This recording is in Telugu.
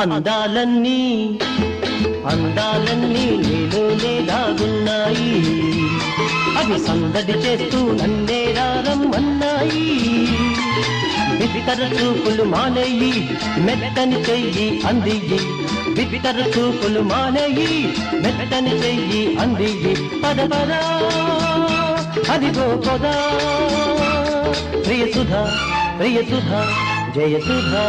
అందాలన్నీ అందాలన్నీ నీలోనే దాగున్నాయి, అవి సందడి చేస్తూ నన్నే రమ్మన్నాయి. బిత్తర చూపులు మానేయి, మెత్తని చెయ్యి అందియ్యి, బిత్తర చూపులు మానేయి, మెత్తని చెయ్యి అందియ్యి. పదపరా అదిగో పొదా, ప్రియ సుధా జయ సుధా.